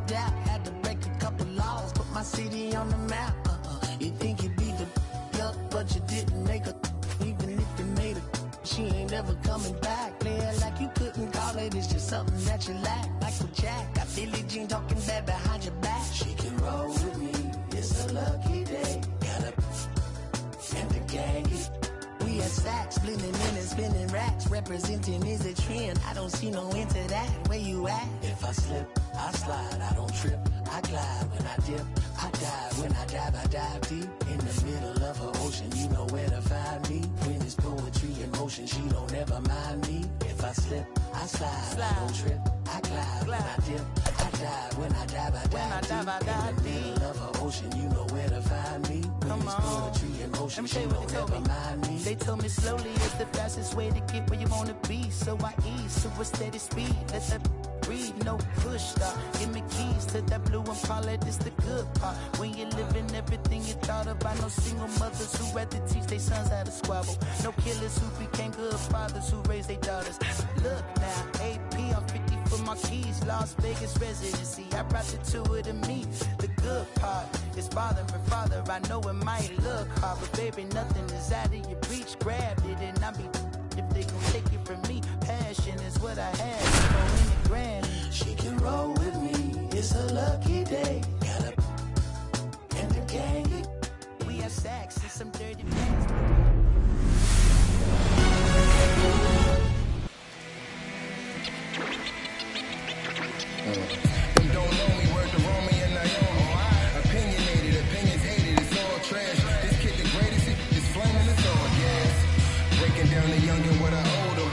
adapt. Had to break a couple laws, put my city on the map. You think you beat the up, but you didn't make a. Even if you made a, she ain't never coming back. Play it like you couldn't call it, it's just something that you lack. Michael Jack, got Billie Jean talking bad behind your back. She can roll with me, it's a lucky day. Got a and the gang. We at Saks, blending in and spinning racks. Representing is a trend, I don't see no end to that. Where you at? If I slip, I slide, I don't trip. I glide when I dip, I dive. When I dive deep. In the middle of an ocean, you know where to find me. When it's poetry in motion, she don't ever mind me. If I slip, I slide, I don't trip. I glide when I dip, I dive. When I dive deep. In the middle of an ocean, you know where to find me. When it's poetry in motion, she don't ever mind me. They told me slowly is the fastest way to get where you wanna be. So I ease to a steady speed. Let that breathe, no push stop. Give me keys to that blue Impala, this the good part. When you're living everything you thought about. No single mothers who had to teach their sons how to squabble. No killers who became good fathers who raised their daughters. Look now, AP, I'm 50 for my keys. Las Vegas residency, I brought the two of to me. The good part is father and father. I know it might look hard, but baby, nothing is out of your reach. Grabbed it and I be if they gon' take it from me. Passion is what I had, so in the grand. She can roll with me, it's a lucky day. Got up and the gang. We have Saks and some dirty pants. Them don't know me, word to Romy and Naomi. Opinionated, opinions hated, it's all trash. This kid the greatest, it's flaming, it's all gas. Breaking down the young and what I owe them.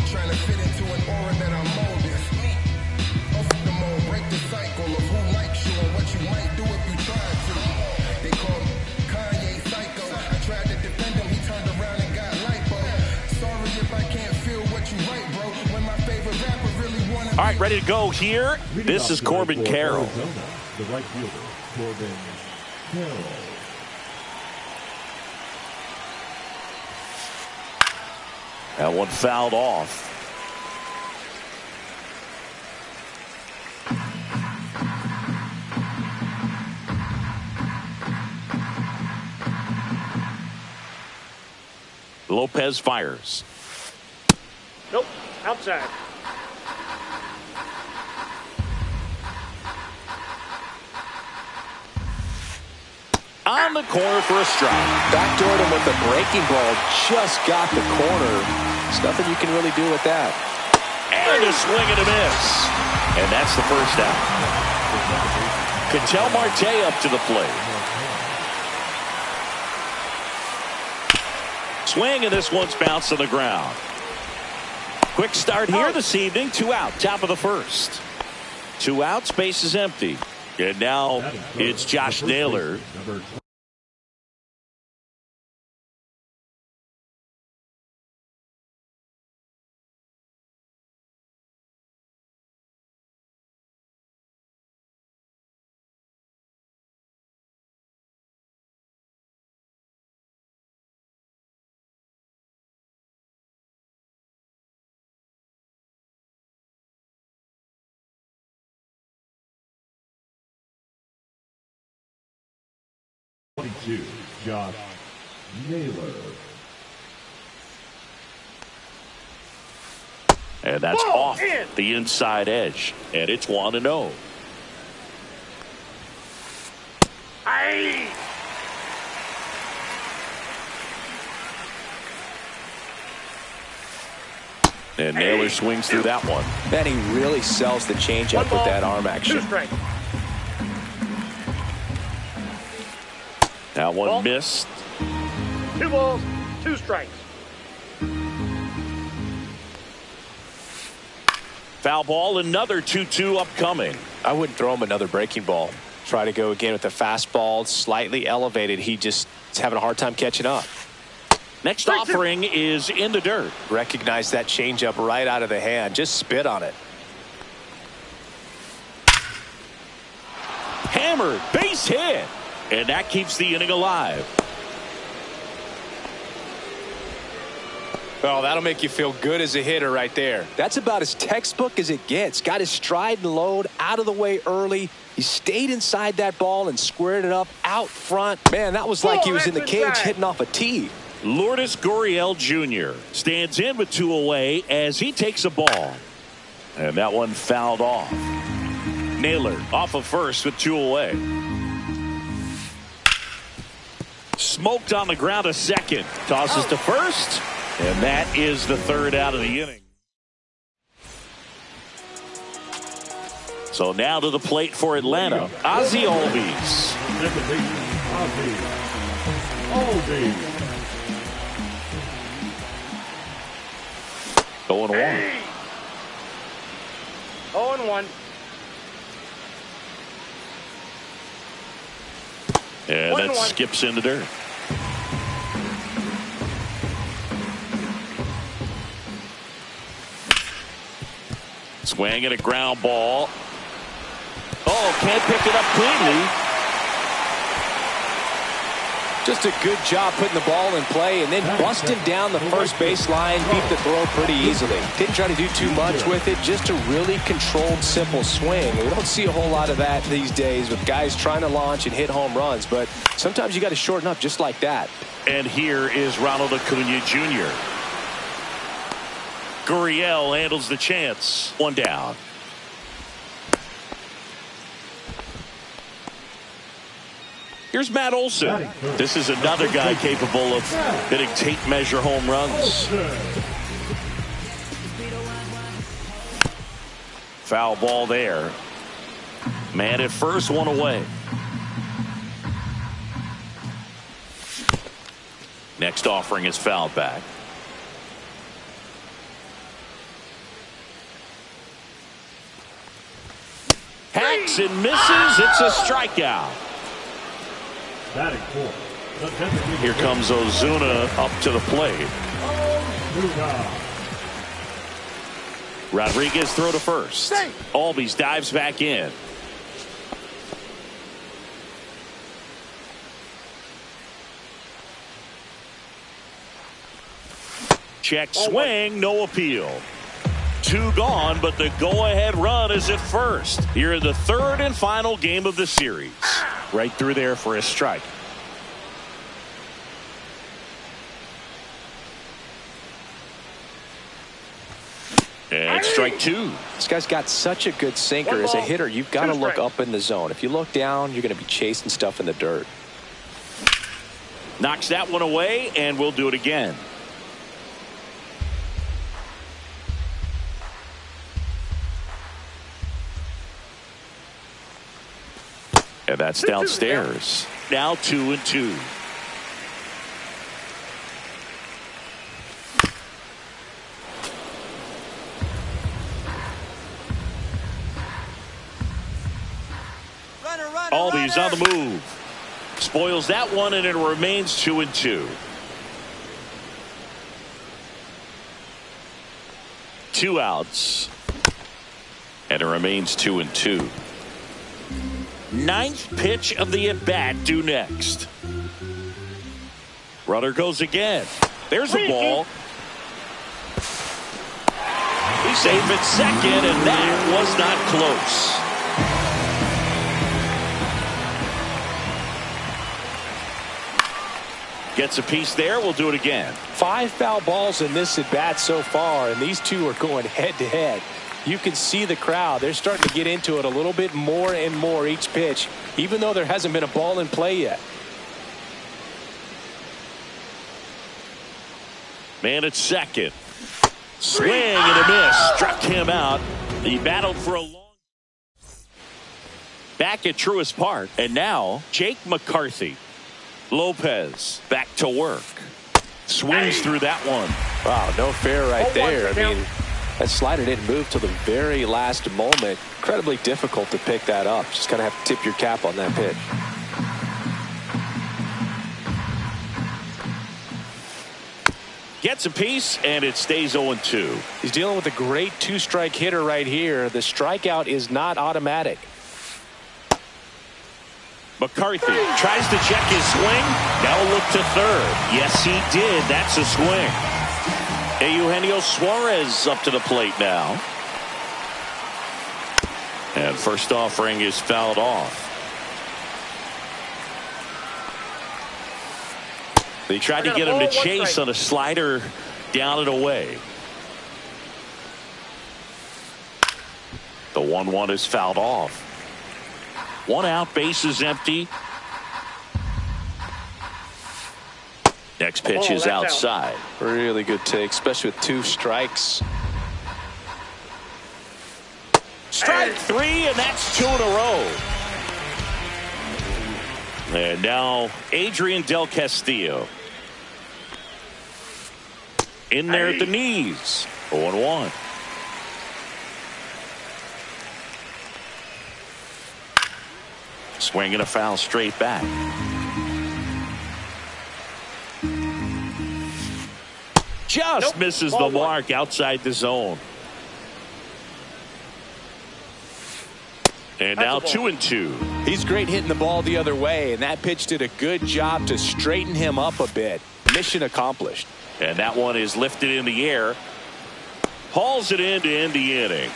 Trying to fit into an aura that I'm molding. Off the mold, break the cycle of who likes you and what you might do if you tried to. They call me Kanye Psycho. I tried to defend him, he turned around and got lipo. Sorry if I can't feel what you write, bro. When my favorite rapper really wanted. All right, ready to go here. This is Corbin Carroll. The right fielder, Corbin Carroll. That one fouled off. Lopez fires. Nope, outside. On the corner for a strike. Backdoored him with the breaking ball. Just got the corner. There's nothing you can really do with that. And a swing and a miss. And that's the first out. Ketel Marte up to the plate. Swing, and this one's bounced to the ground. Quick start here this evening. 2 out, top of the first. 2 outs, base is empty. And now it's Josh Naylor. Josh Naylor. And that's off the inside edge. And it's 1-0. Aye. And Naylor swings through that one. Man, he really sells the changeup with that arm action. 2 strikes. That one missed. 2 balls, 2 strikes. Foul ball, another 2-2 upcoming. I wouldn't throw him another breaking ball. Try to go again with the fastball, slightly elevated. He just is having a hard time catching up. Next offering is in the dirt. Recognize that changeup right out of the hand. Just spit on it. Hammered, base hit. And that keeps the inning alive. Oh, that'll make you feel good as a hitter right there. That's about as textbook as it gets. Got his stride and load out of the way early. He stayed inside that ball and squared it up out front. Man, that was like he was in the cage hitting off a tee. Lourdes Gurriel Jr. stands in with 2 away as he takes a ball. And that one fouled off. Naylor off of first with 2 away. Smoked on the ground to second. Tosses to first. And that is the 3rd out of the inning. So now to the plate for Atlanta, Ozzie Albies. 0-1. 0-1. And that skips in the dirt. Swing and a ground ball. Oh, can't pick it up cleanly. Just a good job putting the ball in play and then busting down the first baseline. Beat the throw pretty easily. Didn't try to do too much with it. Just a really controlled, simple swing. We don't see a whole lot of that these days with guys trying to launch and hit home runs. But sometimes you got to shorten up just like that. And here is Ronald Acuna Jr. Gurriel handles the chance. 1 down. Here's Matt Olson. This is another guy capable of hitting tape measure home runs. Foul ball there. Man at first, 1 away. Next offering is fouled back. Hacks and misses. It's a strikeout. Here comes Ozuna up to the plate. Rodriguez throw to first. Albies dives back in. Check swing, no appeal. 2 gone, but the go-ahead run is at first. Here in the 3rd and final game of the series. Right through there for a strike. And strike 2. This guy's got such a good sinker. As a hitter, you've got to look up in the zone. If you look down, you're going to be chasing stuff in the dirt. Knocks that one away, and we'll do it again. And that's downstairs. Now 2-2. Albies on the move. Spoils that one, and it remains 2-2. 2 outs. And it remains 2-2. 9th pitch of the at-bat due next. Runner goes again. There's a ball. He's safe at second, and that was not close. Gets a piece there. We'll do it again. 5 foul balls in this at-bat so far, and these two are going head-to-head. You can see the crowd. They're starting to get into it a little bit more and more each pitch, even though there hasn't been a ball in play yet. Man at second. Swing and a miss. Struck him out. He battled for a long. Back at Truist Park. And now Jake McCarthy. Lopez back to work. Swings through that one. Wow, no fair right there. I mean, that slider didn't move till the very last moment. Incredibly difficult to pick that up. Just kind of have to tip your cap on that pitch. Gets a piece, and it stays 0-2. He's dealing with a great 2-strike hitter right here. The strikeout is not automatic. McCarthy tries to check his swing. Now look to third. Yes, he did. That's a swing. Eugenio Suarez up to the plate now. And first offering is fouled off. They tried to get him to chase on a slider down and away. The 1-1 is fouled off. 1 out, base is empty. Next pitch is outside. Really good take, especially with 2 strikes. Strike 3, and that's 2 in a row. And now Adrian Del Castillo. In there at the knees. 0-1. Swinging a foul straight back. Just misses the mark outside the zone. And now 2-2. He's great hitting the ball the other way, and that pitch did a good job to straighten him up a bit. Mission accomplished. And that one is lifted in the air. Hauls it in to end the inning.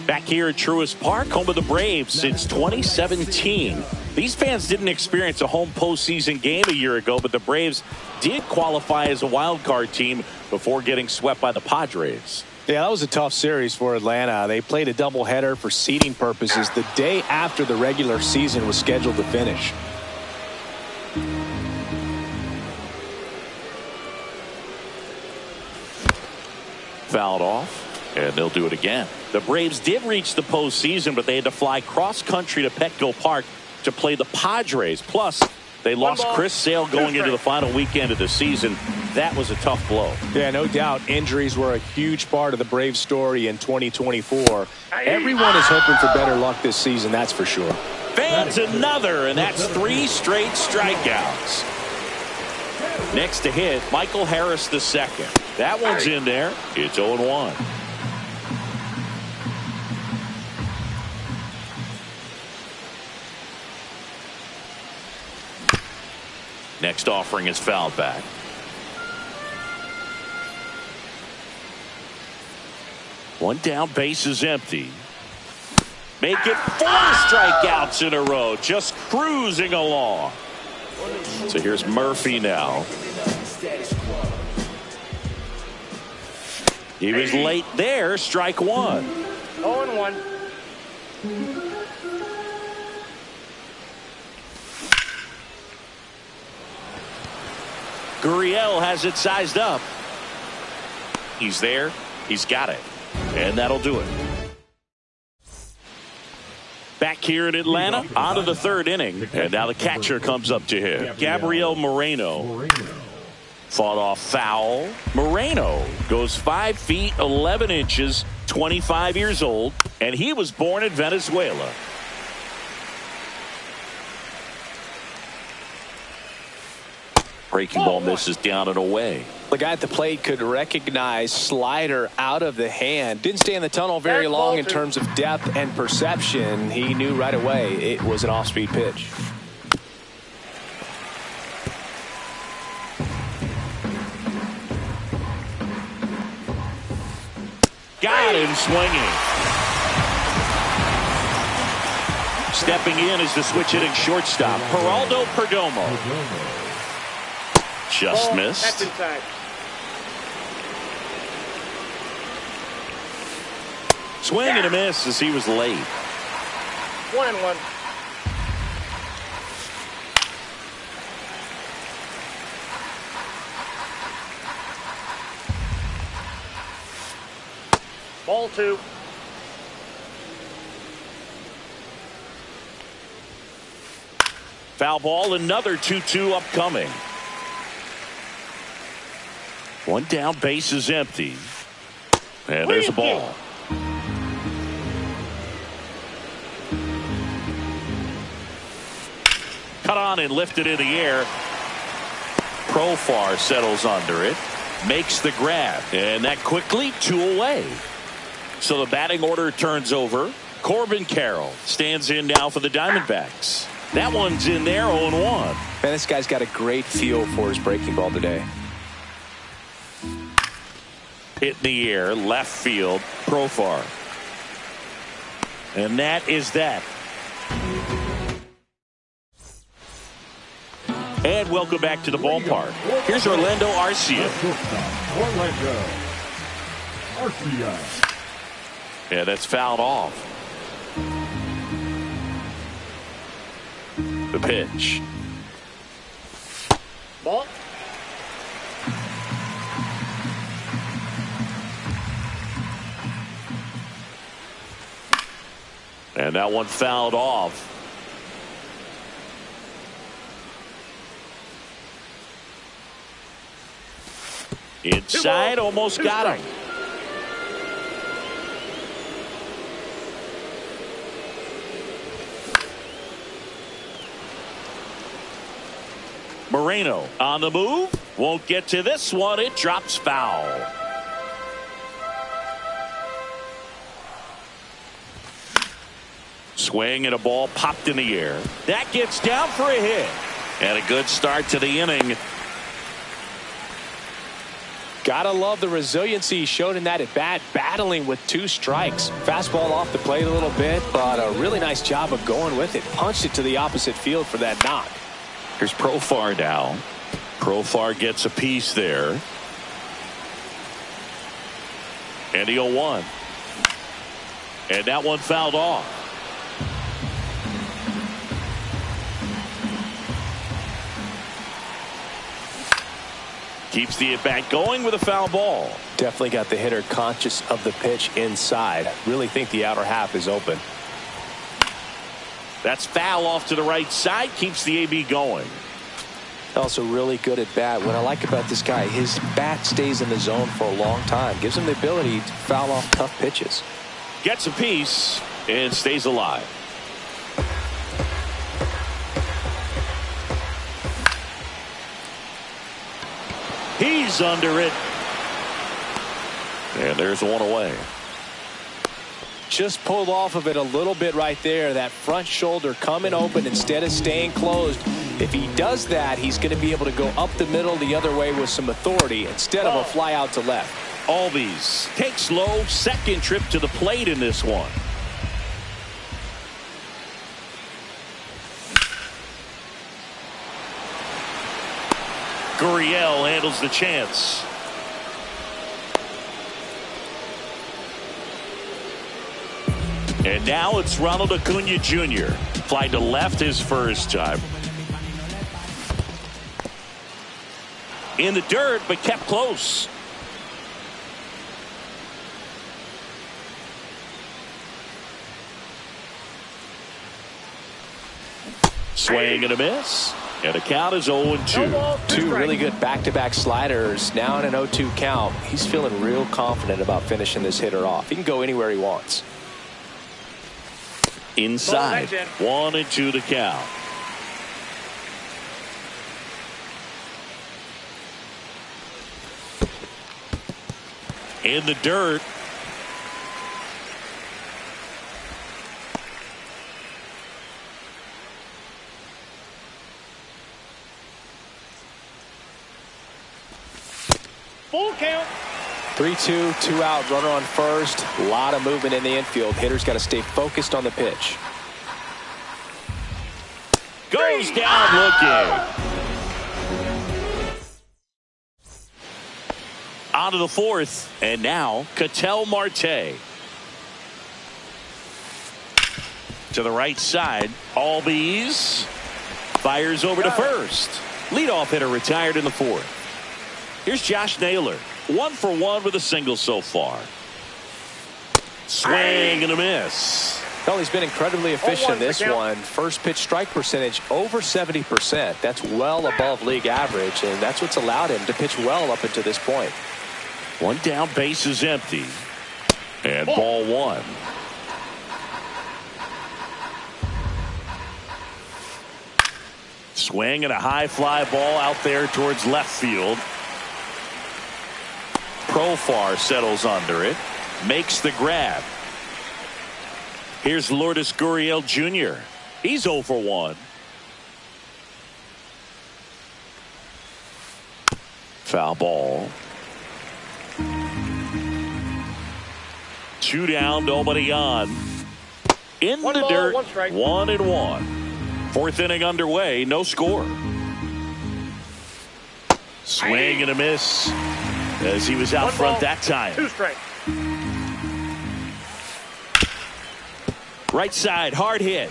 Back here at Truist Park, home of the Braves since 2017. These fans didn't experience a home postseason game a year ago, but the Braves did qualify as a wild card team before getting swept by the Padres. Yeah, that was a tough series for Atlanta. They played a doubleheader for seeding purposes the day after the regular season was scheduled to finish. Fouled off, and they'll do it again. The Braves did reach the postseason, but they had to fly cross-country to Petco Park to play the Padres. Plus, they lost Chris Sale going into the final weekend of the season. That was a tough blow. Yeah, no doubt. Injuries were a huge part of the Braves story in 2024. Everyone is hoping for better luck this season, that's for sure. Fans another, and that's 3 straight strikeouts. Next to hit, Michael Harris II. That one's in there. It's 0-1. Next offering is fouled back. One down, base is empty. Make it 4 strikeouts in a row, just cruising along. So here's Murphy now. He was late there, strike 1. 0-1. Gurriel has it sized up. He's there. He's got it. And that'll do it. Back here in Atlanta, on to the 3rd inning. And now the catcher comes up to him. Gabriel Moreno. Fought off foul. Moreno goes 5 feet 11 inches, 25 years old, and he was born in Venezuela. Breaking ball misses down and away. The guy at the plate could recognize slider out of the hand. Didn't stay in the tunnel very long in terms of depth and perception. He knew right away it was an off-speed pitch. Got him swinging. Stepping in is the switch hitting shortstop, Geraldo Perdomo. Just missed. That's inside. Swing and a miss as he was late. 1-1. Ball 2. Foul ball, another 2-2 upcoming. One down, base is empty. And there's a ball. Cut on and lifted in the air. Profar settles under it. Makes the grab. And that quickly 2 away. So the batting order turns over. Corbin Carroll stands in now for the Diamondbacks. That one's in there, 0-1. Man, this guy's got a great feel for his breaking ball today. Hit in the air, left field, Profar. And that is that. And welcome back to the ballpark. Here's Orlando Arcia. Orlando Arcia. Yeah, that's fouled off. The pitch. Ball. And that one fouled off. Inside, almost got him. Moreno on the move. Won't get to this one. It drops foul. Swing and a ball popped in the air. That gets down for a hit. And a good start to the inning. Gotta love the resiliency he showed in that at bat, battling with 2 strikes. Fastball off the plate a little bit, but a really nice job of going with it. Punched it to the opposite field for that knock. Here's Profar now. Profar gets a piece there. And the 0-1. And that one fouled off. Keeps the at-bat going with a foul ball. Definitely got the hitter conscious of the pitch inside. Really think the outer half is open. That's foul off to the right side. Keeps the AB going. Also really good at bat. What I like about this guy, his bat stays in the zone for a long time. Gives him the ability to foul off tough pitches. Gets a piece and stays alive. He's under it. And there's one away. Just pulled off of it a little bit right there. That front shoulder coming open instead of staying closed. If he does that, he's going to be able to go up the middle the other way with some authority instead of a fly out to left. Albies takes low, second trip to the plate in this one. Gurriel handles the chance. And now it's Ronald Acuna Jr. Fly to left his first time. In the dirt, but kept close. Swing and a miss. And the count is 0-2. 2 really good back-to-back sliders. Now in an 0-2 count. He's feeling real confident about finishing this hitter off. He can go anywhere he wants. Inside. 1-2 the count. In the dirt. Full count. 3-2, 2 out, runner on first. A lot of movement in the infield. Hitter's got to stay focused on the pitch. Goes down looking. On to the fourth. And now Ketel Marte. To the right side. Albies fires over to first. Leadoff hitter retired in the fourth. Here's Josh Naylor. 1 for 1 with a single so far. Swing and a miss. Well, he's been incredibly efficient in this one. First pitch strike percentage over 70%. That's well above league average, and that's what's allowed him to pitch well up until this point. One down, base is empty. And ball 1. Swing and a high fly ball out there towards left field. Profar settles under it. Makes the grab. Here's Lourdes Gurriel Jr. He's 0 for 1. Foul ball. 2 down, nobody on. In One the ball, dirt, 1 strike. 1-1. 4th inning underway, no score. Swing and a miss as he was out 1 front ball, that time. 2 strike. Right side, hard hit.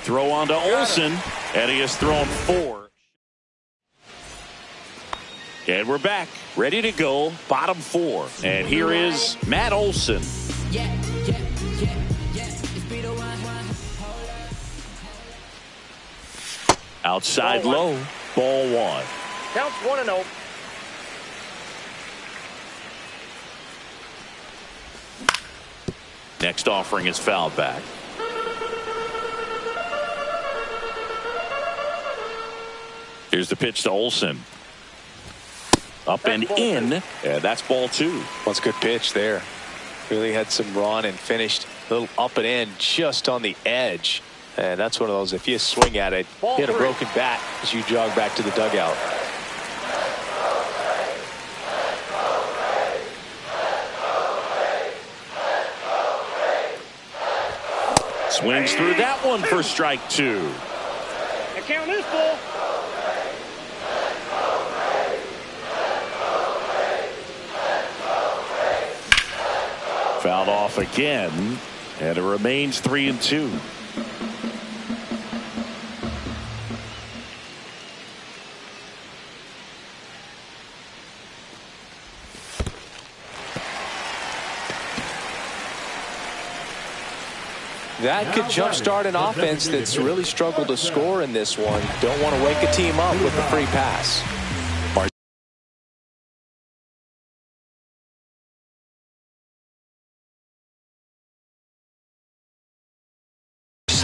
Throw on to Olsen, and he has thrown 4. And we're back, ready to go, bottom 4. And here is Matt Olsen. Outside Ball low, ball 1. Counts 1-0. Next offering is fouled back. Here's the pitch to Olsen. Up and in, and that's ball 2. That's a good pitch there. Really had some run and finished a little up and in just on the edge. And that's one of those, if you swing at it, hit a broken bat as you jog back to the dugout. Swings through that one for strike 2. The count is full. Fouled off again, and it remains 3-2. That could jumpstart an offense that's really struggled to score in this one. Don't want to wake a team up with a free pass.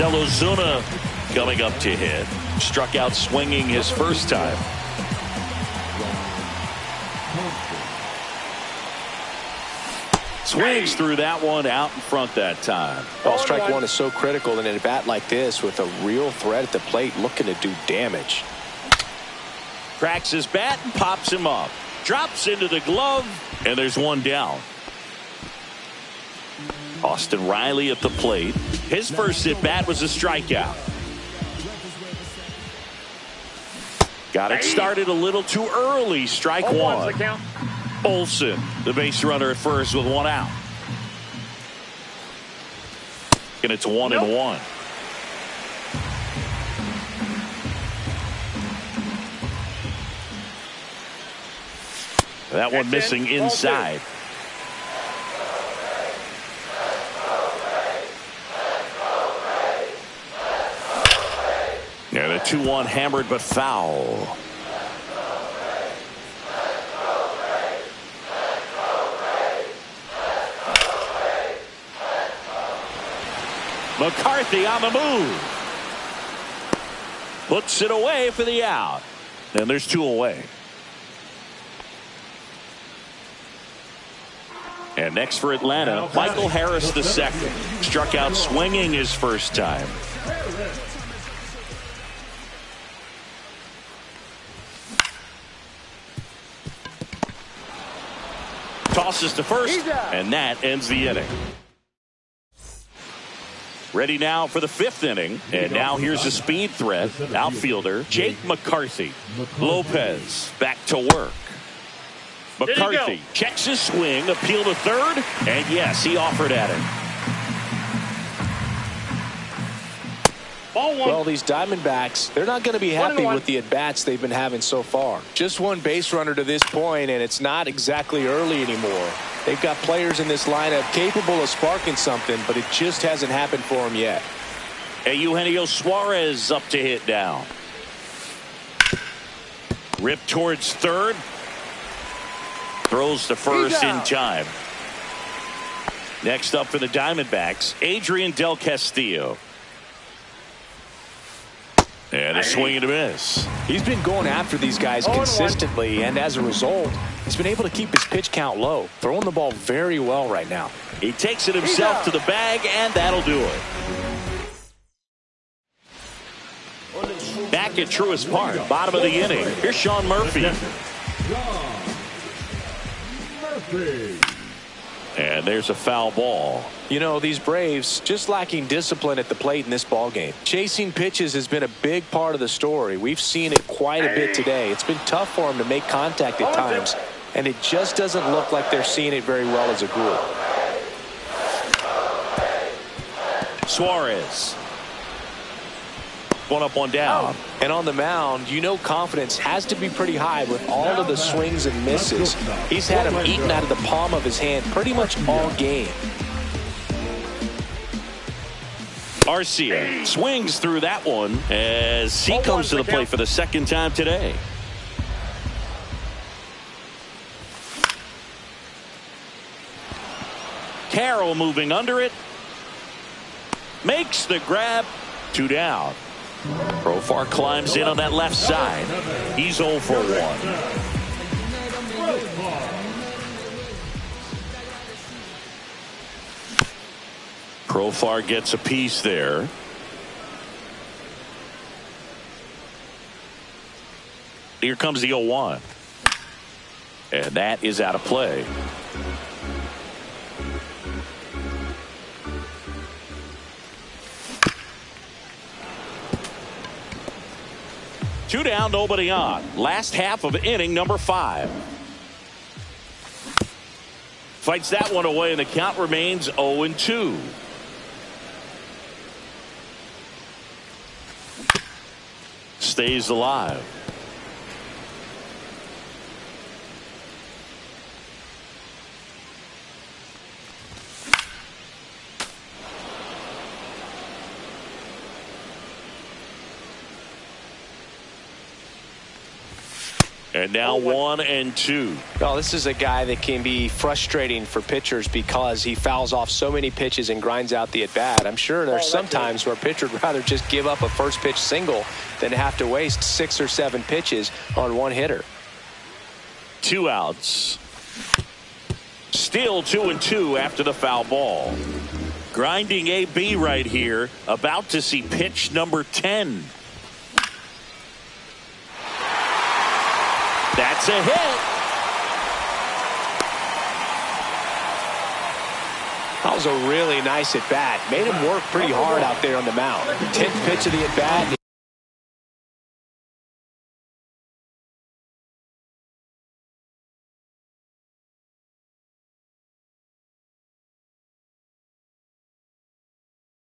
Ozuna coming up to hit. Struck out swinging his first time. Swings through that one out in front that time. Well, strike 1 is so critical in a bat like this with a real threat at the plate looking to do damage. Cracks his bat and pops him up. Drops into the glove, and there's 1 down. Austin Riley at the plate. His first at bat was a strikeout. Got it started a little too early. Strike 1. Olsen, the base runner at first with 1 out. And it's 1-1. That one missing inside. Yeah, the 2-1 hammered but foul. McCarthy on the move. Puts it away for the out. And there's 2 away. And next for Atlanta, Michael Harris II. Struck out swinging his first time. Tosses to first, and that ends the inning. Ready now for the 5th inning, and now here's a speed threat. Outfielder Jake McCarthy. Lopez back to work. McCarthy checks his swing, appeal to third, and yes, he offered at it. Ball 1. Well, these Diamondbacks, they're not going to be happy with the at-bats they've been having so far. Just 1 base runner to this point, and it's not exactly early anymore. They've got players in this lineup capable of sparking something, but it just hasn't happened for them yet. And Eugenio Suarez up to hit now. Ripped towards third. Throws to first in time. Next up for the Diamondbacks, Adrian Del Castillo. And a swing and a miss. He's been going after these guys consistently, and as a result, he's been able to keep his pitch count low. Throwing the ball very well right now. He takes it himself to the bag, and that'll do it. Back at Truist Park, bottom of the inning. Here's Sean Murphy. Murphy. And there's a foul ball. You know, these Braves just lacking discipline at the plate in this ball game. Chasing pitches has been a big part of the story. We've seen it quite a bit today. It's been tough for them to make contact at times, and it just doesn't look like they're seeing it very well as a group. Suarez. One up, one down. And on the mound, you know confidence has to be pretty high with all of the swings and misses. He's had them eaten out of the palm of his hand pretty much all game. Arcia swings through that one as he comes to the plate for the second time today. Carroll moving under it. Makes the grab. 2 down. Profar climbs in on that left side. He's 0 for 1. Profar gets a piece there. Here comes the 0-1. And that is out of play. Two down, nobody on. Last half of inning number 5. Fights that one away, and the count remains 0-2. Stays alive. And now 1-2. Well, this is a guy that can be frustrating for pitchers because he fouls off so many pitches and grinds out the at-bat. I'm sure there's some times where a pitcher would rather just give up a first pitch single than have to waste 6 or 7 pitches on one hitter. 2 outs. Still 2-2 after the foul ball. Grinding AB right here. About to see pitch number 10. That's a hit. That was a really nice at-bat. Made him work pretty hard out there on the mound. 10th pitch of the at-bat.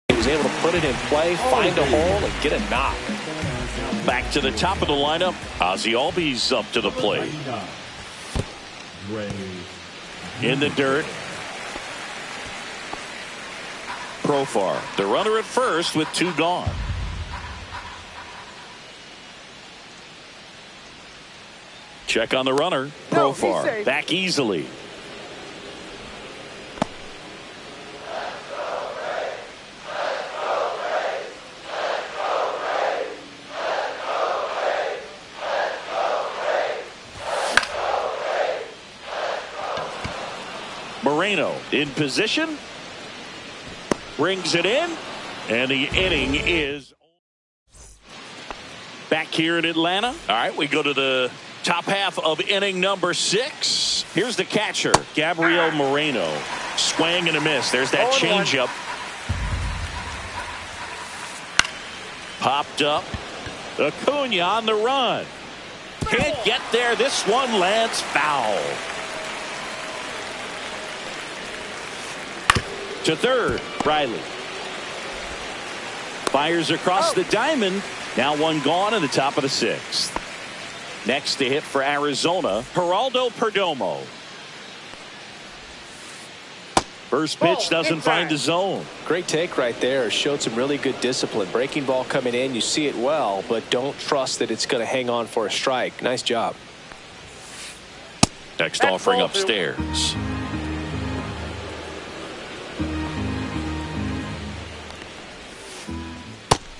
He was able to put it in play, find a hole, and get a knock. Back to the top of the lineup. Ozzie Albies up to the plate. In the dirt. Profar, the runner at first with 2 gone. Check on the runner. Profar back easily. Moreno in position. Brings it in. And the inning is back here in Atlanta. All right, we go to the top half of inning number 6. Here's the catcher, Gabriel Moreno. Swing and a miss. There's that changeup. Popped up. Acuna on the run. Can't get there. This one lands foul. To third, Riley. Fires across the diamond. Now 1 gone in the top of the 6th. Next to hit for Arizona, Geraldo Perdomo. First pitch doesn't find the zone. Great take right there. Showed some really good discipline. Breaking ball coming in, you see it well, but don't trust that it's going to hang on for a strike. Nice job. Next offering upstairs.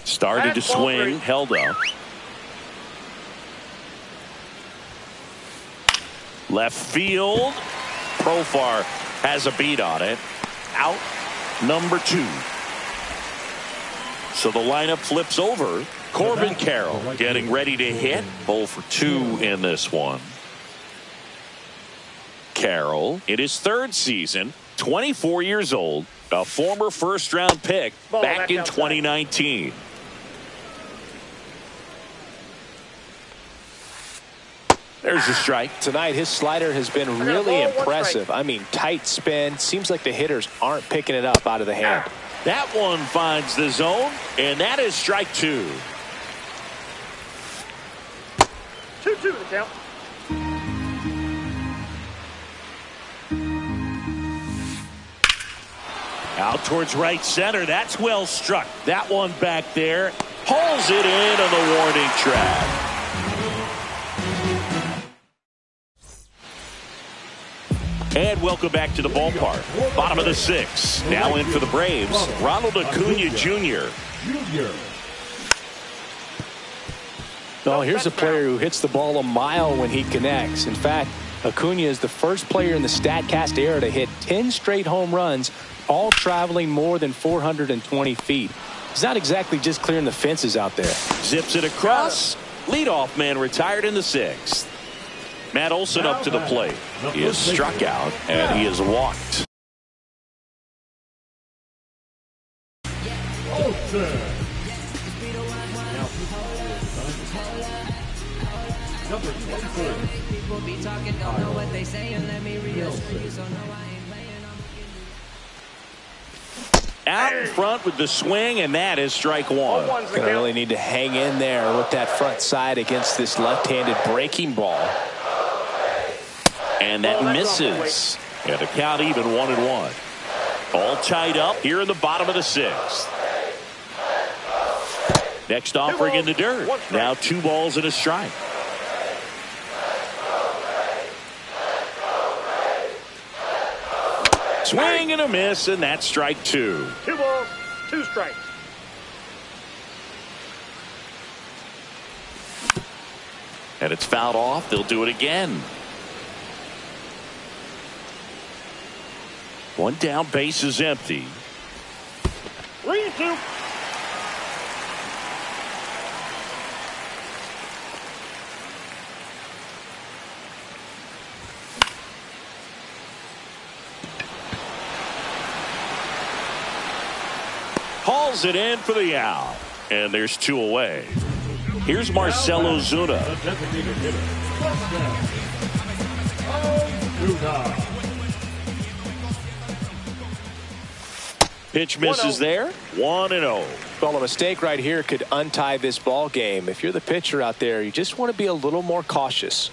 Started to swing, held up. Left field. Profar has a beat on it. Out number 2. So the lineup flips over. Corbin Carroll getting ready to hit. 0 for 2 in this one. Carroll, in his third season, 24 years old, a former first-round pick back in 2019. There's a strike. Tonight, his slider has been really impressive. I mean, tight spin. Seems like the hitters aren't picking it up out of the hand. That one finds the zone, and that is strike 2. 2-2 the count. Out towards right center. That's well struck. That one back there. Pulls it in on the warning track. And welcome back to the ballpark. Bottom of the 6th. Now in for the Braves, Ronald Acuna Jr. Oh, here's a player who hits the ball a mile when he connects. In fact, Acuna is the first player in the StatCast era to hit 10 straight home runs, all traveling more than 420 feet. He's not exactly just clearing the fences out there. Zips it across. Leadoff man retired in the 6th. Matt Olson up to the plate. He is struck out, and he is walked. Number 24. Out in front with the swing, and that is strike 1. Gonna really need to hang in there with that front side against this left-handed breaking ball. And that misses. And the count even 1-1. All tied up here in the bottom of the 6th. Next offering in the dirt. Now 2 balls and a strike. Swing and a miss, and that's strike 2. 2 balls, 2 strikes. And it's fouled off. They'll do it again. 1 down, base is empty. 3-2. Hauls it in for the out. And there's 2 away. Here's Marcell Ozuna. Pitch misses there. 1-0. Well, a mistake right here could untie this ball game. If you're the pitcher out there, you just want to be a little more cautious.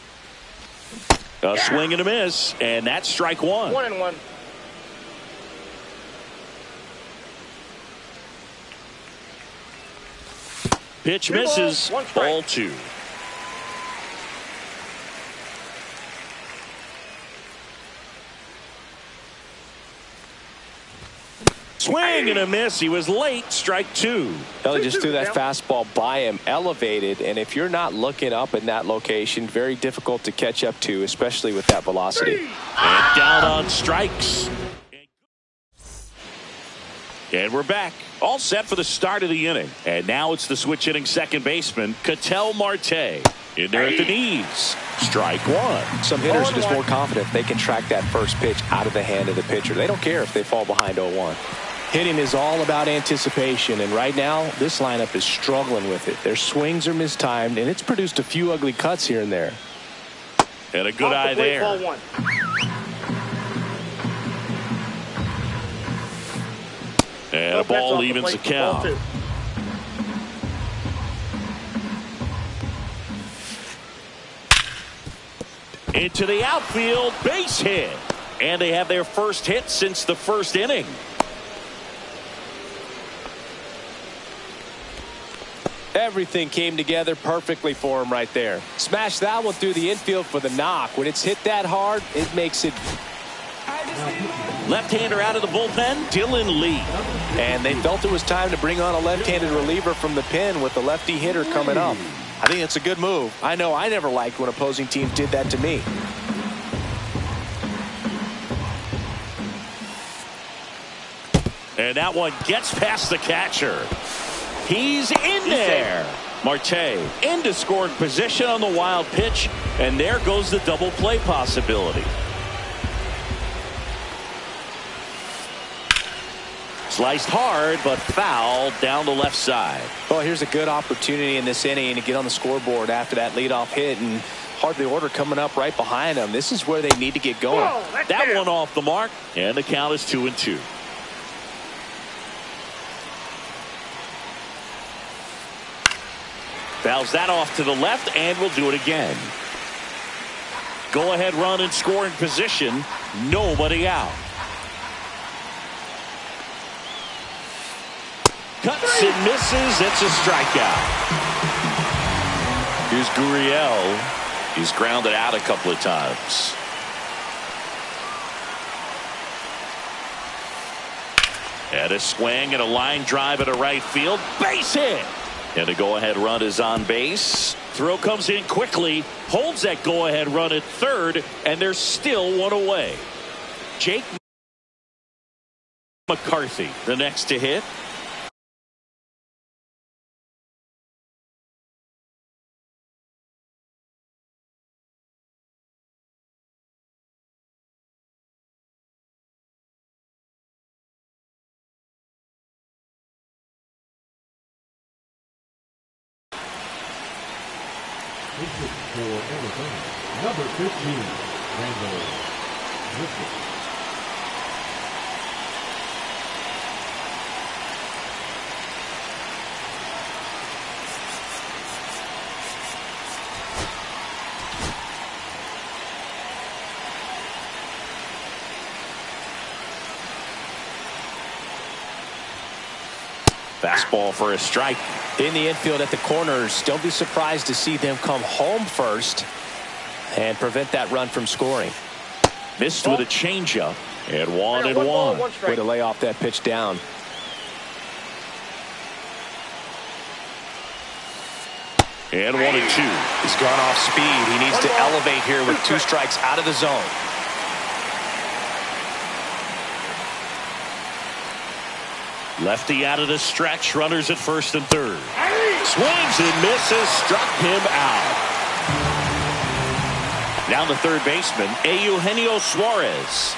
A swing and a miss, and that's strike 1. 1-1. Pitch misses. Ball 2. Swing and a miss. He was late. Strike 2. He just threw that fastball by him, elevated, and if you're not looking up in that location, very difficult to catch up to, especially with that velocity. And down on strikes. And we're back. All set for the start of the inning. And now it's the switch hitting second baseman, Ketel Marte. In there at the knees. Strike 1. Some hitters are just more confident they can track that first pitch out of the hand of the pitcher. They don't care if they fall behind 0-1. Hitting is all about anticipation, and right now this lineup is struggling with it. Their swings are mistimed, and it's produced a few ugly cuts here and there. And a good eye there. Ball 1. And a ball evens the count. Into the outfield, base hit. And they have their first hit since the first inning. Everything came together perfectly for him right there. Smashed that one through the infield for the knock. When it's hit that hard, it makes it. Left-hander out of the bullpen, Dylan Lee. And they felt it was time to bring on a left-handed reliever from the pen with the lefty hitter coming up. I think it's a good move. I know I never liked when opposing teams did that to me. And that one gets past the catcher. He's in there. Marte into scoring position on the wild pitch, and there goes the double play possibility. Sliced hard, but fouled down the left side. Well, here's a good opportunity in this inning to get on the scoreboard after that leadoff hit, and hardly order coming up right behind them. This is where they need to get going. Whoa, that one off the mark, and the count is 2-2. Fouls that off to the left, and we'll do it again. Go ahead run in scoring position. Nobody out. Cuts and misses. It's a strikeout. Here's Gurriel. He's grounded out a couple of times. And a swing and a line drive at a right field. Base hit. And a go-ahead run is on base. Throw comes in quickly. Holds that go-ahead run at third. And there's still one away. Jake McCarthy, the next to hit. For Arizona, number 15, Randall Griffith. Fastball for a strike. In the infield at the corners, don't be surprised to see them come home first and prevent that run from scoring. Missed with a changeup, and 1-1. Way to lay off that pitch down. And 1-2. He's gone off speed. He needs to elevate here with 2 strikes out of the zone. Lefty out of the stretch. Runners at first and third. Swings and misses. Struck him out. Down the third baseman, Eugenio Suarez.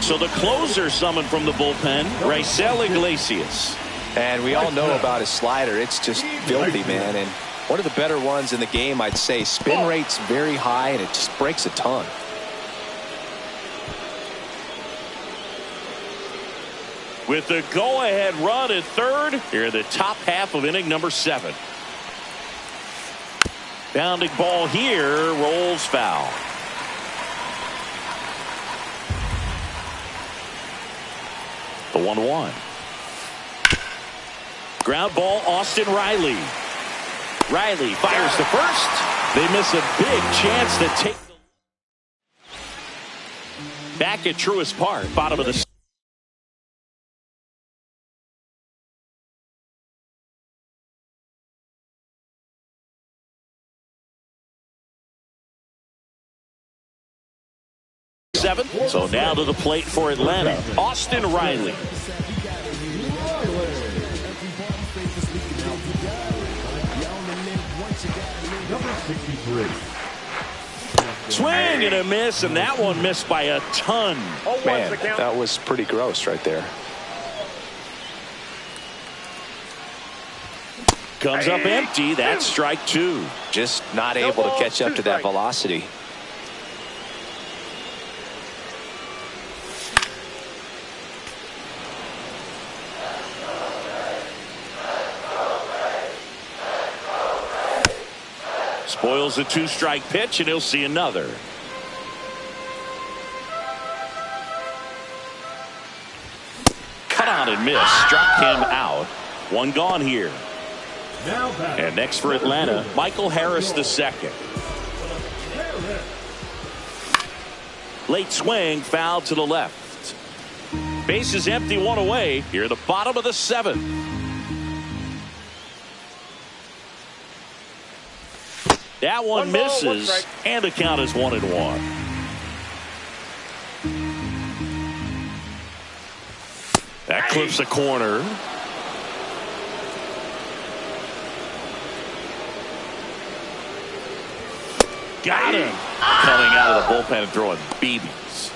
So the closer summoned from the bullpen, Raisel Iglesias. And we all know about his slider. It's just filthy, man. And one of the better ones in the game, I'd say. Spin rate's very high, and it just breaks a ton. With the go-ahead run at third, here in the top half of inning number 7. Bounding ball here, rolls foul. The 1-1. Ground ball, Austin Riley. Riley fires the first. They miss a big chance to take. Back at Truist Park, bottom of the seventh. So now to the plate for Atlanta, Austin Riley. Number 63. Swing and a miss, and that one missed by a ton. Man, that was pretty gross right there. Comes up empty. That's strike 2. Just not able to catch up to that velocity. Spoils a 2-strike pitch, and he'll see another. Cut on and miss. Struck him out. 1 gone here. And next for Atlanta, Michael Harris II. Late swing, foul to the left. Base is empty, 1 away. Here at the bottom of the 7th. That one misses, and the count is 1-1. That clips a corner. got him. Coming out of the bullpen and throwing BBs.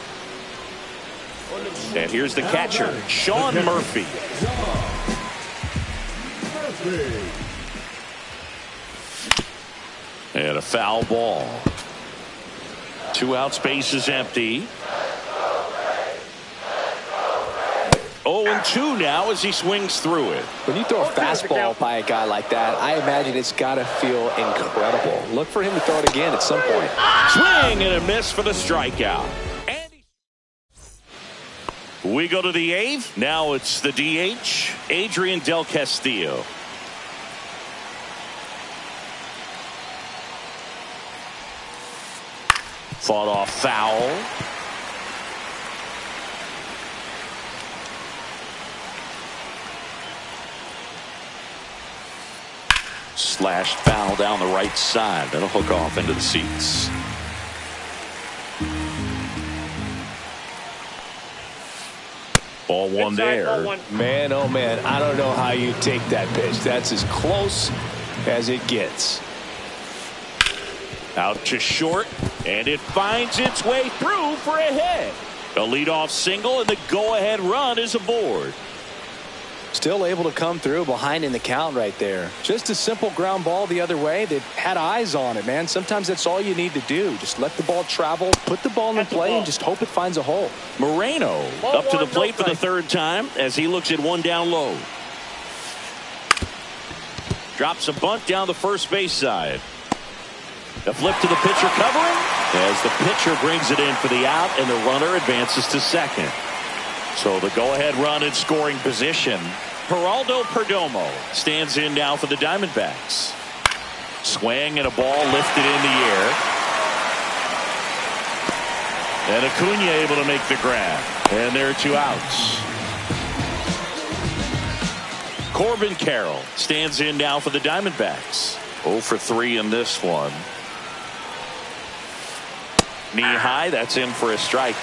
And here's the catcher, Sean Murphy. And a foul ball. 2 outs, base is empty. 0-2 now as he swings through it. When you throw a fastball by a guy like that, I imagine it's got to feel incredible. Look for him to throw it again at some point. Swing and a miss for the strikeout. And we go to the 8th. Now it's the DH, Adrian Del Castillo. Fought off foul. Slashed foul down the right side. That'll hook off into the seats. Ball one there. Ball one. Man, oh man, I don't know how you take that pitch. That's as close as it gets. Out to short, and it finds its way through for a hit. A leadoff single, and the go-ahead run is aboard. Still able to come through behind in the count right there. Just a simple ground ball the other way. They've had eyes on it, man. Sometimes that's all you need to do. Just let the ball travel, put the ball in play, and just hope it finds a hole. Moreno up to the plate for the 3rd time as he looks at one down low. Drops a bunt down the first base side. The flip to the pitcher covering as the pitcher brings it in for the out, and the runner advances to second. So the go-ahead run in scoring position. Geraldo Perdomo stands in now for the Diamondbacks. Swing and a ball lifted in the air. And Acuna able to make the grab. And there are 2 outs. Corbin Carroll stands in now for the Diamondbacks. 0 for 3 in this one. Knee high, that's in for a strike.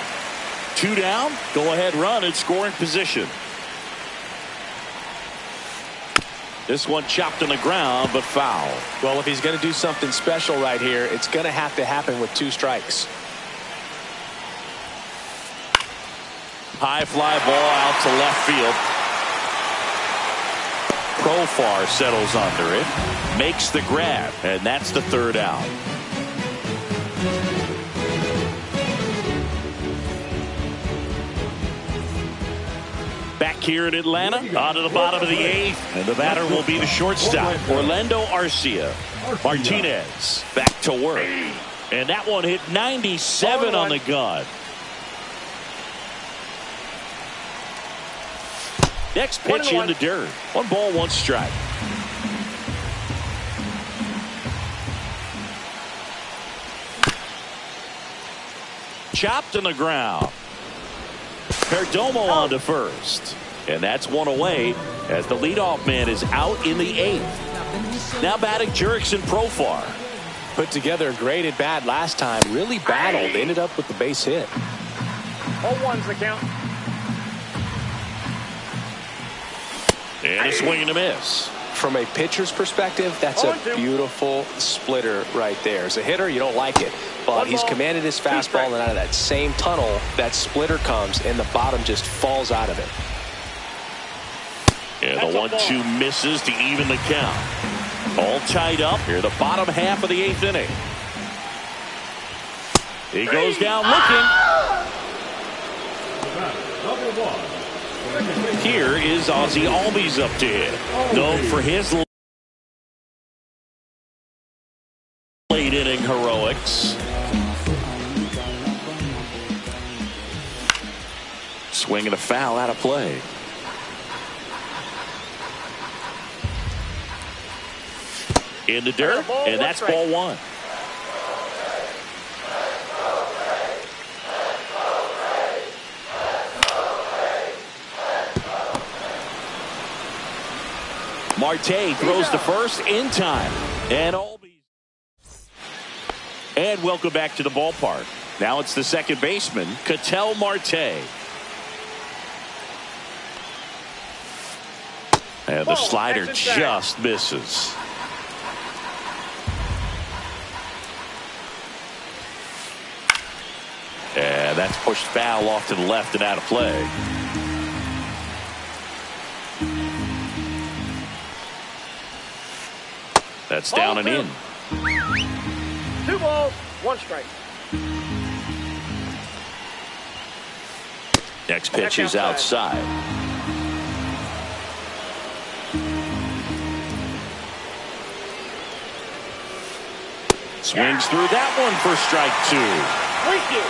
2 down, go ahead run in scoring position. This one chopped on the ground, but foul. Well, if he's going to do something special right here, it's going to have to happen with 2 strikes. High fly ball out to left field. Profar settles under it, makes the grab, and that's the 3rd out. Back here in Atlanta, on to the bottom of the 8th, and the batter will be the shortstop, Orlando Arcia. Martinez back to work, and that one hit 97 on the gun. Next pitch in the dirt. 1 ball, 1 strike. Chopped on the ground. Perdomo on to first. And that's 1 away as the leadoff man is out in the 8th. Now batting Jurickson Profar. Put together a great at bat last time. Really battled. Ended up with the base hit. 0-1's the count. And a swing and a miss. From a pitcher's perspective, that's a beautiful splitter right there. As a hitter, you don't like it. But he's commanded his fastball, and out of that same tunnel, that splitter comes, and the bottom just falls out of it. And the 1-2 misses to even the count. All tied up here, the bottom half of the 8th inning. He goes down looking. Here is Ozzie Albies up to hit. Known for his late inning heroics. Swing and a foul out of play. In the dirt, and that's ball 1. Marte throws to first in time. And welcome back to the ballpark. Now it's the second baseman, Ketel Marte. And the slider just misses. That's pushed foul off to the left and out of play. That's down and in. 2 balls, 1 strike. Next pitch is outside. Swings through that one for strike 2. Thank you.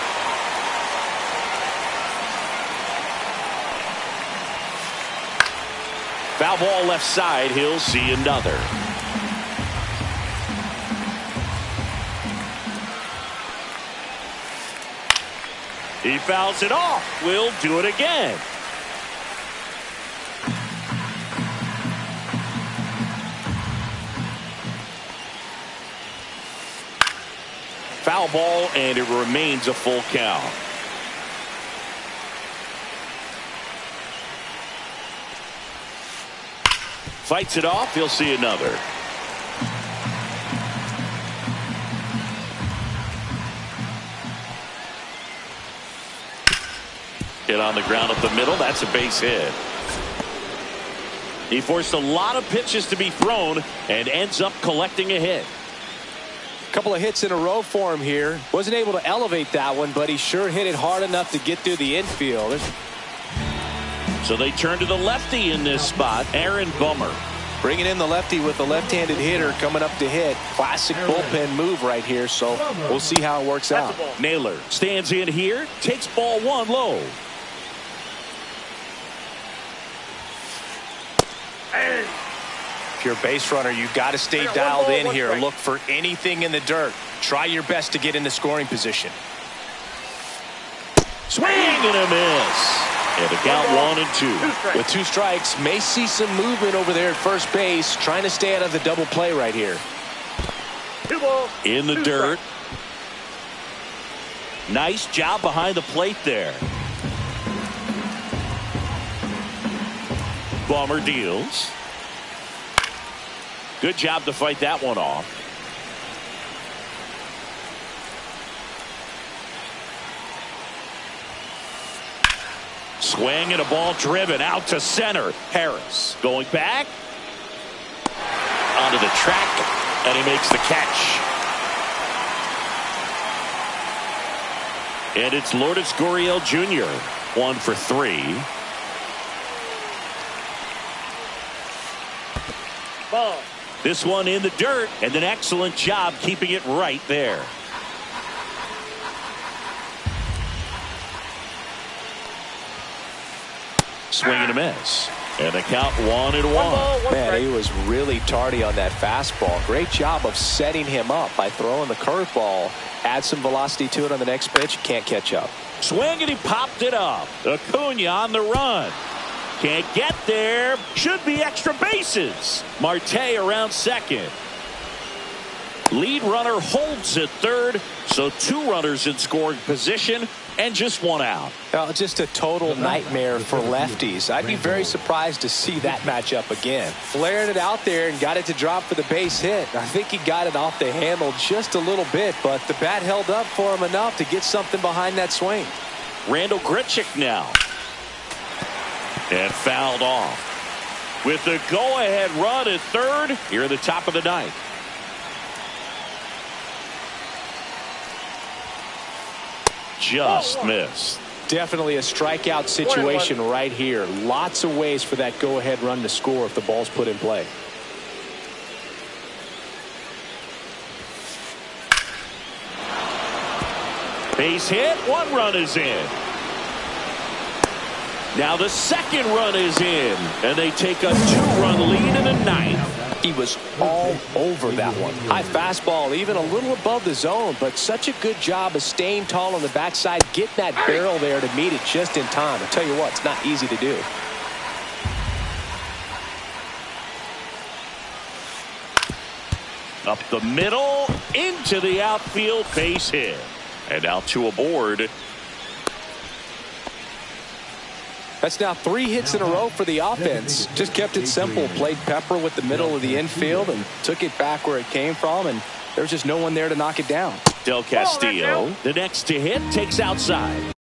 Foul ball left side. He'll see another. He fouls it off. We'll do it again. Foul ball, and it remains a full count. Fights it off. He'll see another. Hit on the ground up the middle. That's a base hit. He forced a lot of pitches to be thrown and ends up collecting a hit. A couple of hits in a row for him here. Wasn't able to elevate that one, but he sure hit it hard enough to get through the infield. So they turn to the lefty in this spot, Aaron Bummer. Bringing in the lefty with the left-handed hitter coming up to hit. Classic bullpen move right here, so we'll see how it works out. Naylor stands in here, takes ball 1 low. If you're a base runner, you got to stay dialed in here. Look for anything in the dirt. Try your best to get in the scoring position. Swing and a miss. And a count 1 and 2. With 2 strikes, may see some movement over there at first base. Trying to stay out of the double play right here. 2 balls. In the dirt. Nice job behind the plate there. Bummer deals. Good job to fight that one off. Swing and a ball driven out to center. Harris going back onto the track, and he makes the catch. And it's Lourdes Gurriel Jr. 1 for 3. Ball. This one in the dirt, and an excellent job keeping it right there. Swing and a miss. And the count 1 and 1. Man, he was really tardy on that fastball. Great job of setting him up by throwing the curveball. Add some velocity to it on the next pitch. Can't catch up. Swing and he popped it up. Acuna on the run. Can't get there. Should be extra bases. Marte around second. Lead runner holds at third. So 2 runners in scoring position and just 1 out. Just a total nightmare for lefties. I'd be very surprised to see that matchup again. Flared it out there and got it to drop for the base hit. I think he got it off the handle just a little bit, but the bat held up for him enough to get something behind that swing. Randall Grichuk now. And fouled off. With the go-ahead run at third here in the top of the 9th. Just missed. Definitely a strikeout situation right here. Lots of ways for that go-ahead run to score if the ball's put in play. Base hit. 1 run is in. Now the 2nd run is in, and they take a 2-run lead in the 9th. He was all over that one. High fastball, even a little above the zone, but such a good job of staying tall on the backside, getting that barrel there to meet it just in time. I'll tell you what, it's not easy to do. Up the middle, into the outfield, base hit. And now 2 aboard. That's now 3 hits in a row for the offense. Just kept it simple. Played pepper with the middle of the infield and took it back where it came from, and there's just no one there to knock it down. Del Castillo, the next to hit, takes outside.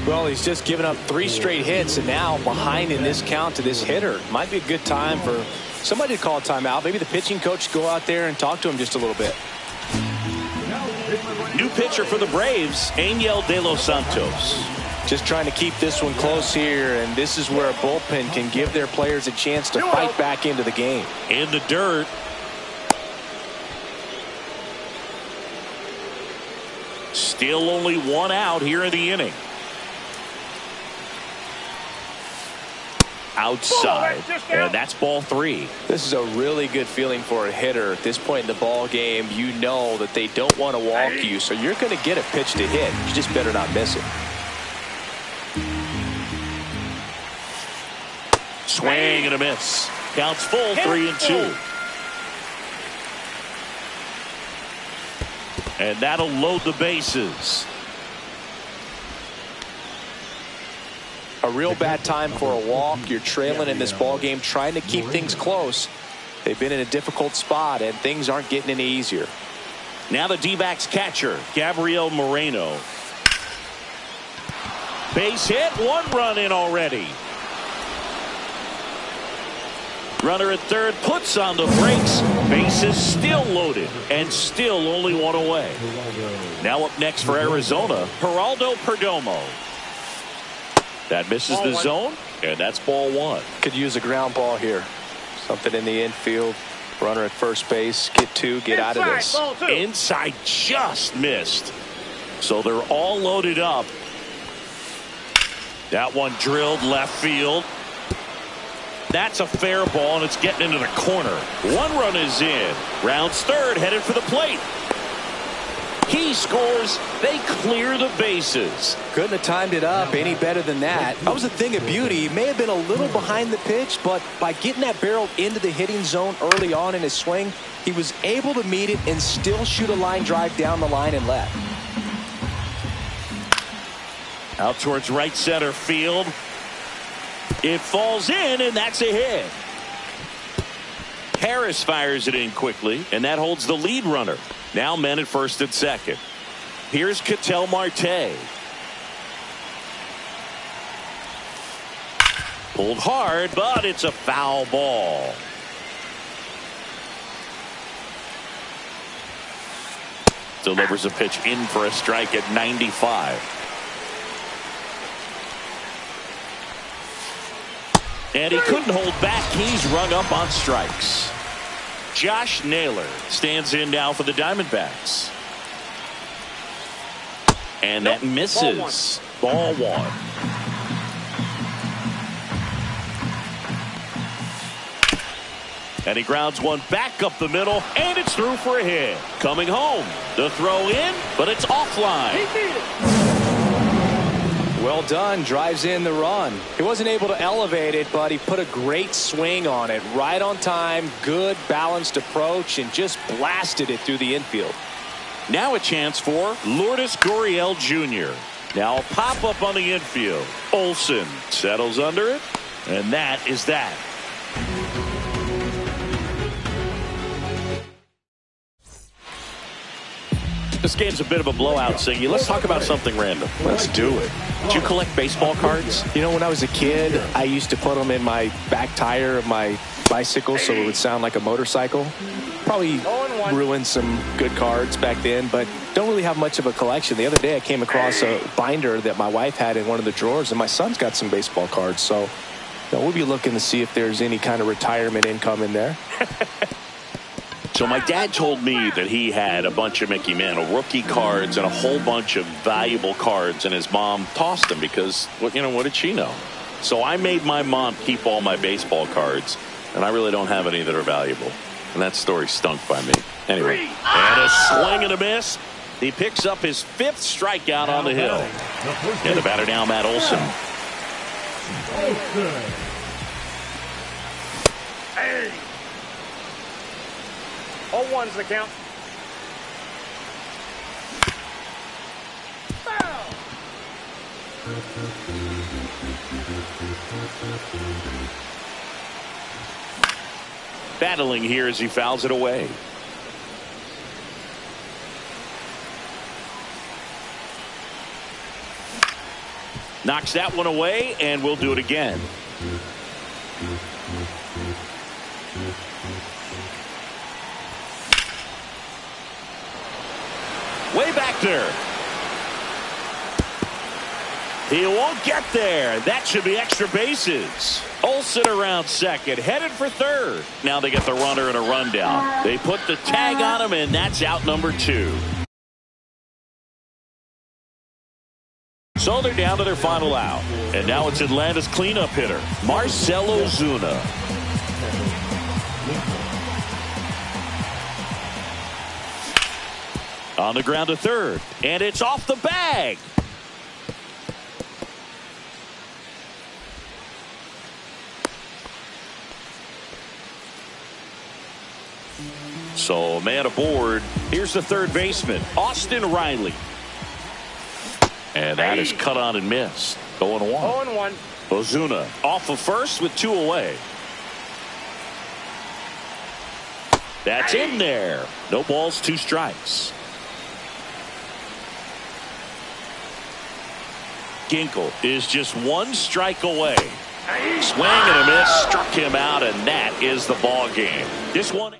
Well, he's just given up 3 straight hits, and now behind in this count to this hitter. Might be a good time for somebody to call a timeout. Maybe the pitching coach go out there and talk to him just a little bit. New pitcher for the Braves, Angel De Los Santos. Just trying to keep this one close here, and this is where a bullpen can give their players a chance to fight back into the game. In the dirt. Still only 1 out here in the inning. Outside, and that's ball 3. This is a really good feeling for a hitter at this point in the ball game. You know that they don't want to walk you, so you're going to get a pitch to hit. You just better not miss it. Swing and a miss. Counts full, 3-2. And that'll load the bases. A real bad time for a walk. You're trailing in this ball game, trying to keep things close. They've been in a difficult spot, and things aren't getting any easier. Now the D-backs catcher, Gabriel Moreno. Base hit, 1 run in already. Runner at third puts on the brakes. Bases still loaded and still only 1 away. Now up next for Arizona, Geraldo Perdomo. That misses the zone, and that's ball 1. Could use a ground ball here. Something in the infield. Runner at first base. Get 2, get out of this. Inside just missed. So they're all loaded up. That one drilled left field. That's a fair ball, and it's getting into the corner. 1 run is in. Rounds third, headed for the plate. He scores. They clear the bases. Couldn't have timed it up any better than that. That was a thing of beauty. He may have been a little behind the pitch, but by getting that barrel into the hitting zone early on in his swing, he was able to meet it and still shoot a line drive down the line and left. Out towards right center field. It falls in, and that's a hit. Harris fires it in quickly, and that holds the lead runner. Now men at first and second. Here's Ketel Marte. Pulled hard, but it's a foul ball. Delivers a pitch in for a strike at 95. And he couldn't hold back. He's rung up on strikes. Josh Naylor stands in now for the Diamondbacks. And that misses. Ball 1. And he grounds one back up the middle, and it's through for a hit. Coming home. The throw in, but it's offline. Well done. Drives in the run. He wasn't able to elevate it, but he put a great swing on it. Right on time. Good balanced approach, and just blasted it through the infield. Now a chance for Lourdes Gurriel Jr. Now a pop-up on the infield. Olsen settles under it, and that is that. This game's a bit of a blowout, Siggy. Let's talk about something random. Let's do it. Did you collect baseball cards? You know, when I was a kid, I used to put them in my back tire of my bicycle so it would sound like a motorcycle. Probably ruined some good cards back then, but don't really have much of a collection. The other day I came across a binder that my wife had in one of the drawers, and my son's got some baseball cards. So you know, we'll be looking to see if there's any kind of retirement income in there. So my dad told me that he had a bunch of Mickey Mantle rookie cards and a whole bunch of valuable cards, and his mom tossed them because, what did she know? So I made my mom keep all my baseball cards, and I really don't have any that are valuable. And that story stunk by me. Anyway, and a swing and a miss. He picks up his 5th strikeout on the hill. And the batter now, Matt Olson. Hey! 0-1's the count. Foul! Battling here as he fouls it away. Knocks that one away, and we'll do it again. Way back there. He won't get there. That should be extra bases. Olsen around second, headed for third. Now they get the runner and a rundown. They put the tag on him, and that's out number 2. So they're down to their final out. And now it's Atlanta's cleanup hitter, Marcell Ozuna. On the ground to third, and it's off the bag. So man aboard. Here's the third baseman, Austin Riley. And that is cut on and missed. 0-1. 0-1. Ozuna off of first with 2 away. That's in there. No balls, 2 strikes. Ginkel is just 1 strike away. Swing and a miss, struck him out, and that is the ball game. This one.